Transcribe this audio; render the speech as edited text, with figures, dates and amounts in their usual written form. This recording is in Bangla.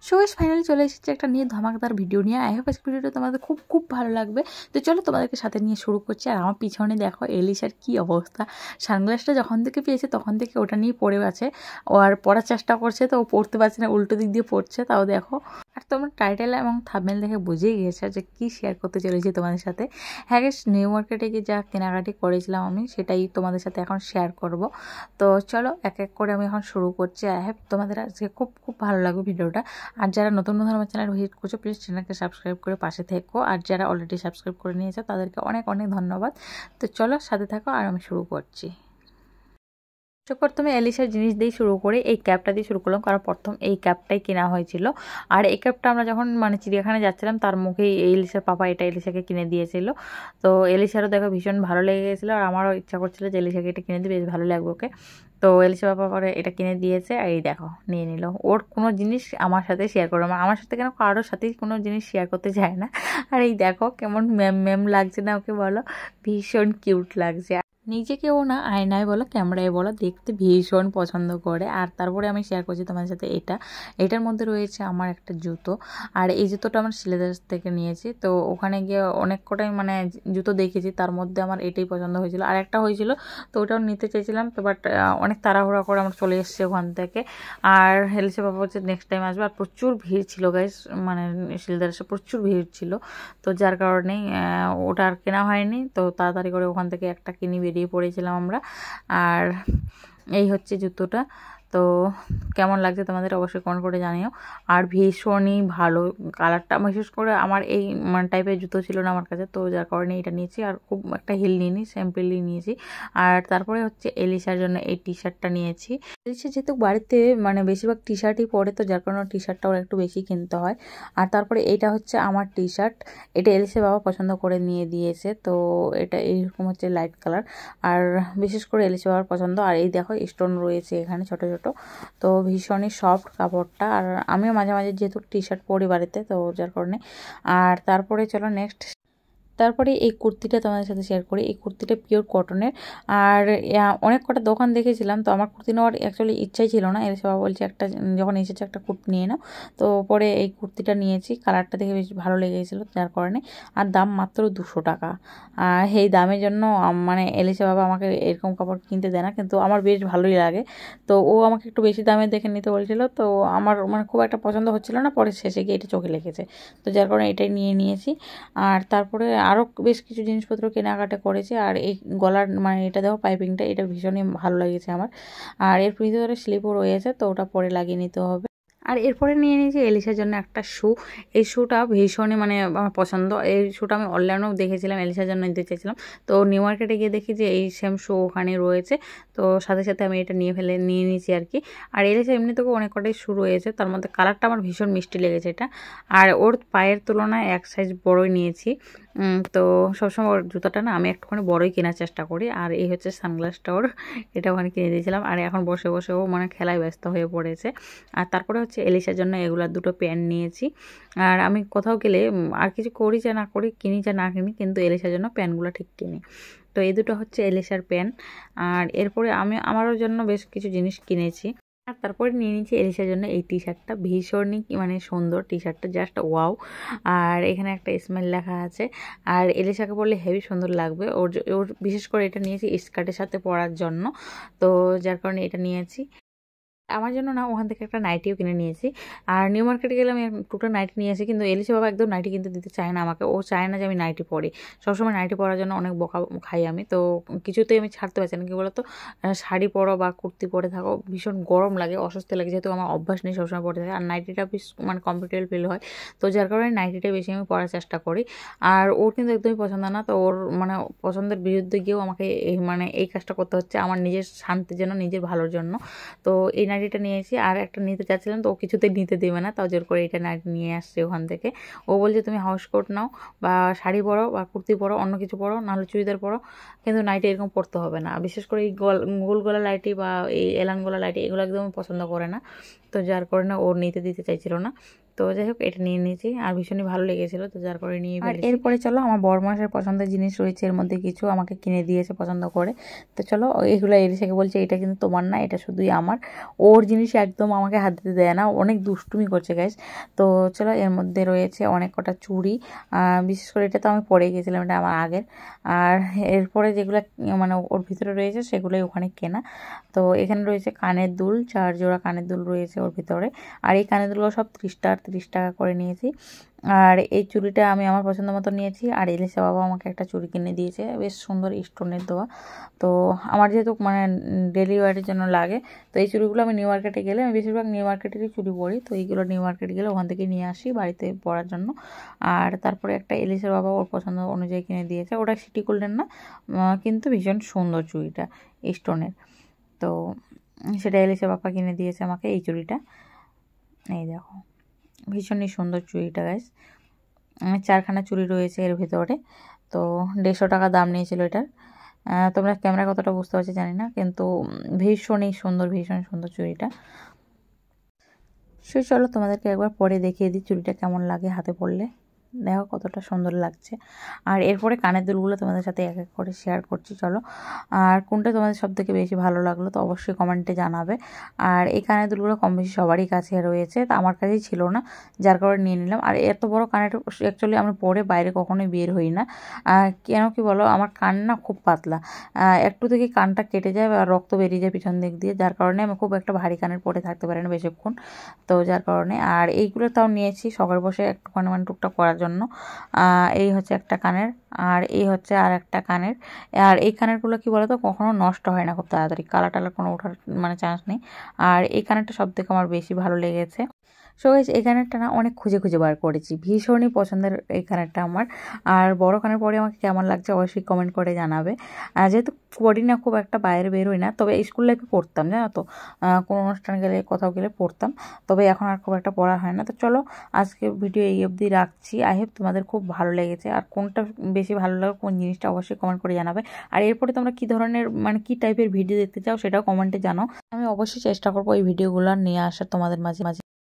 সো গাইস ফাইনালি চলে এসেছে একটা নিয়ে ধামাকাদার ভিডিও নিয়ে। আই হোপ আজকের ভিডিওটা তোমাদের খুব খুব ভালো লাগবে। তো চলো তোমাদেরকে সাথে নিয়ে শুরু করছি। আর আমার পিছনে দেখো এলিশার কি অবস্থা, সানগ্লাসটা যখন থেকে পেয়েছে তখন থেকে ওটা নিয়ে পড়ে আছে। ও আর পড়ার চেষ্টা করছে, তো ও পড়তে পারছে না, উল্টো দিক দিয়ে পড়ছে। তাও দেখো, আর তোমরা টাইটেল এবং থাম্বনেল দেখে বুঝেই গিয়েছো যে কী শেয়ার করতে চলেছি তোমাদের সাথে। হ্যাঁ গাইস, নিউ মার্কেটে গিয়ে যা কেনাকাটি করেছিলাম আমি সেটাই তোমাদের সাথে এখন শেয়ার করব। তো চলো এক এক করে আমি এখন শুরু করছি। আই হোপ তোমাদের আজকে খুব খুব ভালো লাগবে ভিডিওটা। আর যারা নতুন নতুন আমার চ্যানেল ভিজিট করছো প্লিজ চ্যানেলকে সাবস্ক্রাইব করে পাশে থেকো। আর যারা অলরেডি সাবস্ক্রাইব করে নিয়েছো তাদেরকে অনেক অনেক ধন্যবাদ। তো চলো সাথে থাকো আর আমি শুরু করছি। তো প্রথমে এলিশার জিনিস দিয়ে শুরু করে এই ক্যাপটা দিয়ে শুরু করলাম, কারণ প্রথম এই ক্যাপটাই কেনা হয়েছিল। আর এই ক্যাপটা আমরা যখন চিড়িয়াখানায় যাচ্ছিলাম তার মুখেই এলিশার পাপা এটা এলিশাকে কিনে দিয়েছিল। তো এলিশারও দেখো ভীষণ ভালো লেগে গেছিলো, আর আমারও ইচ্ছা করছিল যে এলিশাকে এটা কিনে দিই, বেশ ভালো লাগবে ওকে। তো এলিশা পাপা পরে এটা কিনে দিয়েছে, আর এই দেখো নিয়ে নিল। ওর কোনো জিনিস আমার সাথে শেয়ার করো, আমার সাথে কেন কারোর সাথেই কোনো জিনিস শেয়ার করতে চায় না। আর এই দেখো কেমন ম্যাম ম্যাম লাগছে না ওকে, বলো ভীষণ কিউট লাগছে। নিজেকেও না আয়নায় বলো ক্যামেরায় বলো দেখতে ভীষণ পছন্দ করে। আর তারপরে আমি শেয়ার করছি তোমাদের সাথে এটার মধ্যে রয়েছে আমার একটা জুতো। আর এই জুতোটা আমার সিলেদার্স থেকে নিয়েছি। তো ওখানে গিয়ে অনেক কটাই জুতো দেখেছি, তার মধ্যে আমার এটাই পছন্দ হয়েছিল। আর একটা হয়েছিল, তো ওটাও নিতে চেয়েছিলাম, তো বাট অনেক তাড়াহুড়া করে আমরা চলে এসেছি ওখান থেকে। আর হেলসে বাবা হচ্ছে নেক্সট টাইম আসবে। আর প্রচুর ভিড় ছিল গাইস, সিলেদার্সে প্রচুর ভিড় ছিল। তো যার কারণেই ওটা আর কেনা হয়নি। তো তাড়াতাড়ি করে ওখান থেকে একটা কিনে বেরিয়ে পড়েছিলাম আমরা। আর এই হচ্ছে জুতোটা। তো কেমন লাগছে তোমাদের অবশ্যই কমেন্ট করে জানিও। আর ভীষণই ভালো কালারটা, বিশেষ করে আমার এই টাইপের জুতো ছিল না আমার কাছে, তো যার কারণে এটা নিয়েছি। আর খুব একটা হিল নিইনি, স্যাম্পেলই নিয়েছি। আর তারপরে হচ্ছে এলিশার জন্য এই টি শার্টটা নিয়েছি। এলিশা যেহেতু বাড়িতে বেশিরভাগ টি শার্টই পরে, তো যার কারণে টি শার্টটা ওর একটু বেশি কিনতে হয়। আর তারপরে এইটা হচ্ছে আমার টি শার্ট, এটা এলিশা বাবা পছন্দ করে নিয়ে দিয়েছে। তো এটা এইরকম হচ্ছে লাইট কালার, আর বিশেষ করে এলিশা বাবার পছন্দ। আর এই দেখো স্টোন রয়েছে এখানে ছোট ছোট, তো ভীষণই সফট কাপড়টা। আর আমিও মাঝে মাঝে যেহেতু টি শার্ট পরি বাড়িতে, তো যার কারণে। আর তারপরে চলো নেক্সট, তারপরে এই কুর্তিটা তোমাদের সাথে শেয়ার করি। এই কুর্তিটা পিওর কটনের। আর অনেক কটা দোকান দেখেছিলাম, তো আমার কুর্তি নেওয়ার অ্যাকচুয়ালি ইচ্ছাই ছিল না। এর সবাই বলছে একটা যখন এসেছে একটা কুর্তি নিয়ে নাও, তো পরে এই কুর্তিটা নিয়েছি। কালারটা দেখে বেশ ভালো লেগে গেছিলো যার কারণে। আর দাম মাত্র 200 টাকা। আর এই দামের জন্য এলিশা বাবা আমাকে এরকম কাপড় কিনতে দেয় না, কিন্তু আমার বেশ ভালোই লাগে। তো ও আমাকে একটু বেশি দামে দেখে নিতে বলছিল, তো আমার খুব একটা পছন্দ হচ্ছিল না। পরে শেষে গিয়ে এটা চোখে লেগেছে, তো যার কারণে এটাই নিয়ে নিয়েছি। আর তারপরে আরও বেশ কিছু জিনিসপত্র কেনাকাটা করেছি। আর এই গলার এটা দেখো পাইপিংটা, এটা ভীষণই ভালো লেগেছে আমার। আর এর ভিতরে স্লিপও রয়েছে, তো ওটা পরে লাগিয়ে নিতে হবে। আর এরপরে নিয়ে নিয়েছি এলিশার জন্য একটা শ্যু। এই শ্যুটা ভীষণই আমার পছন্দ। এই শ্যুটা আমি অনলাইনেও দেখেছিলাম, এলিশার জন্য নিতে চাইছিলাম। তো নিউ মার্কেটে গিয়ে দেখি যে এই সেম শ্যু ওখানে রয়েছে, তো সাথে সাথে আমি এটা নিয়ে নিয়েছি আর কি। আর এলিশা এমনিতেও অনেক কটাই শ্যু রয়েছে, তার মধ্যে কালারটা আমার ভীষণ মিষ্টি লেগেছে এটা। আর ওর পায়ের তুলনায় এক সাইজ বড়ই নিয়েছি। তো সবসময় ওর জুতাটা না আমি একটুখানি বড়ই কেনার চেষ্টা করি। আর এই হচ্ছে সানগ্লাসটা ওর, এটা ওখানে কিনে দিয়েছিলাম। আর এখন বসে বসে ও খেলায় ব্যস্ত হয়ে পড়েছে। আর তারপরে হচ্ছে এলিশার জন্য এগুলার দুটো প্যান্ট নিয়েছি। আর আমি কোথাও গেলে আর কিছু করি যা না করি, কিনি যা না কিনি, কিন্তু এলিশার জন্য প্যান্টগুলো ঠিক কিনি। তো এই দুটো হচ্ছে এলিশার প্যান্ট। আর এরপরে আমি আমারও জন্য বেশ কিছু জিনিস কিনেছি। আর তারপরে নিয়ে নিয়েছি এলিশার জন্য এই টি শার্টটা, ভীষণই সুন্দর টি শার্টটা, জাস্ট ওয়াও। আর এখানে একটা স্মেল লেখা আছে। আর এলিশাকে বললে হেভি সুন্দর লাগবে। ওর বিশেষ করে এটা নিয়েছি স্কার্টের সাথে পরার জন্য, তো যার কারণে এটা নিয়েছি। আমার জন্য না ওখান থেকে একটা নাইটিও কিনে নিয়েছি। আর নিউ মার্কেটে গেলে আমি দুটো নাইটি নিয়েছি, কিন্তু এলিশা বাবা একদম নাইটি কিনতে দিতে চায় না আমাকে। ও চায় না যে আমি নাইটি পরি, সবসময় নাইটি পরার জন্য অনেক বকা খাই আমি। তো কিছুতেই আমি ছাড়তে পারছি না। কি বলতো, শাড়ি পরো বা কুর্তি পরে থাকো ভীষণ গরম লাগে, অস্বস্তি লাগে, যেহেতু আমার অভ্যাস নেই সবসময় পরে থাকে। আর নাইটিটা বেশ কমফোর্টেবল ফিল হয়, তো যার কারণে নাইটিটা বেশি আমি পরার চেষ্টা করি। আর ওর কিন্তু একদমই পছন্দ না, তো ওর পছন্দের বিরুদ্ধে গিয়েও আমাকে এই কাজটা করতে হচ্ছে আমার নিজের শান্তির জন্য, নিজের ভালোর জন্য। তো এই নাইটিটা নিয়েছি। আর একটা নিতে চাচ্ছিলাম, তো ও কিছুতেই নিতে দেবে না, তাও জোর করে এটা নাইটি নিয়ে আসছে ওখান থেকে। ও বলছে তুমি হাউস কোট নাও বা শাড়ি পরো বা কুর্তি পরো, অন্য কিছু পরো, নাহলে চুড়িদার পরো, কিন্তু নাইটি এরকম পরতে হবে না। বিশেষ করে এই গোল গলা লাইটি বা এই এলান গলা লাইটি এগুলো একদম পছন্দ করে না, তো যার কারণে ও নিতে দিতে চাইছিল না। তো যাই হোক এটা নিয়ে নিয়েছি আর ভীষণই ভালো লেগেছিলো, তো যার করে নিয়ে ফেলেছি। আর এরপরে চলো আমার বড়মাসের পছন্দের জিনিস রয়েছে, এর মধ্যে কিছু আমাকে কিনে দিয়েছে পছন্দ করে। তো চলো এগুলো এলিশাকে বলছে এটা কিন্তু তোমার না, এটা শুধুই আমার। ওর জিনিস একদম আমাকে হাত দিতে দেয় না, অনেক দুষ্টুমি করছে গাইস। তো চলো এর মধ্যে রয়েছে অনেক কটা চুড়ি, বিশেষ করে এটা তো আমি পরে গেছিলাম, এটা আমার আগের। আর এরপরে যেগুলো মানে ওর ভিতরে রয়েছে সেগুলোই ওখানে কেনা। তো এখানে রয়েছে কানের দুল, 4 জোড়া কানের দুল রয়েছে ওর ভিতরে। আর এই কানের দুলগুলো সব 30 টাকা করে নিয়েছি। আর এই চুড়িটা আমি আমার পছন্দ মতো নিয়েছি। আর এলিশা বাবা আমাকে একটা চুড়ি কিনে দিয়েছে, বেশ সুন্দর স্টোনের দেওয়া। তো আমার যেহেতু মানে ডেলি ওয়ারের জন্য লাগে, তো এই চুড়িগুলো আমি নিউ মার্কেটে গেলে, আমি বেশিরভাগ নিউ মার্কেটেরই চুড়ি পরি, তো এইগুলো নিউ মার্কেটে গেলে ওখান থেকে নিয়ে আসি বাড়িতে পরার জন্য। আর তারপরে একটা এলিশার বাবা ওর পছন্দ অনুযায়ী কিনে দিয়েছে, ওটা সিটি গোল্ডের না, কিন্তু ভীষণ সুন্দর চুড়িটা স্টোনের। তো সেটা এলিশা বাবা কিনে দিয়েছে আমাকে এই চুড়িটা। এই দেখো ভীষণই সুন্দর চুড়িটা গাইস, 4খানা চুড়ি রয়েছে এর ভিতরে। তো 150 টাকা দাম নিয়েছিল এটার। তোমরা ক্যামেরা কতটা বুঝতে পারছো জানি না, কিন্তু ভীষণই সুন্দর, ভীষণ সুন্দর চুড়িটা। সে চলো তোমাদেরকে একবার পরে দেখিয়ে দিই চুড়িটা কেমন লাগে হাতে পরলে, দেখো কতটা সুন্দর লাগছে। আর এরপরে কানের দুলগুলো তোমাদের সাথে এক এক করে শেয়ার করছি চলো। আর কোনটা তোমাদের সব থেকে বেশি ভালো লাগলো তো অবশ্যই কমেন্টে জানাবে। আর এই কানের দুলগুলো কম বেশি সবারই কাছে রয়েছে, তা আমার কাছেই ছিল না, যার কারণে নিয়ে নিলাম। আর এত বড় কানের অ্যাকচুয়ালি আমি পরে বাইরে কখনোই বের হই না, কেন কি বলো, আমার কান না খুব পাতলা, একটু থেকে কানটা কেটে যায় আর রক্ত বেরিয়ে যায় পিছন দিক দিয়ে, যার কারণে আমি খুব একটা ভারী কানের পরে থাকতে পারি না বেশিক্ষণ। তো যার কারণে আর এইগুলো তাও নিয়েছি শখের বসে একটুখানি মানে টুকটাক করার জন্য। এই হচ্ছে একটা কানের, আর এই হচ্ছে আর একটা কানের। আর এই কানেরগুলো কি বলতো কখনো নষ্ট হয় না খুব তাড়াতাড়ি, কালার টালার কোনো ওঠার মানে চান্স নেই। আর এই কানেরটা সব থেকে আমার বেশি ভালো লেগেছে। সো গাইস এই কানেরটা না অনেক খুঁজে খুঁজে বার করেছি, ভীষণই পছন্দের এই কানেরটা আমার। আর বড় কানের পরে আমাকে কেমন লাগছে অবশ্যই কমেন্ট করে জানাবে। যেহেতু পড়ি না খুব একটা, বাইরে বেরোই না, তবে স্কুল লাইফে পড়তাম জানো তো, কোনো অনুষ্ঠানে গেলে কোথাও গেলে পড়তাম, তবে এখন আর খুব একটা পড়া হয় না। তো চলো আজকে ভিডিও এই অবধি রাখছি, আই হোপ তোমাদের খুব ভালো লেগেছে। আর কোনটা বেশি ভালো লাগে কোন জিনিসটা অবশ্যই কমেন্ট করে জানাবে। আর এরপরে তোমরা কী ধরনের মানে কী টাইপের ভিডিও দেখতে চাও সেটাও কমেন্টে জানাও, আমি অবশ্যই চেষ্টা করবো এই ভিডিওগুলো নিয়ে আসার তোমাদের মাঝে মাঝে।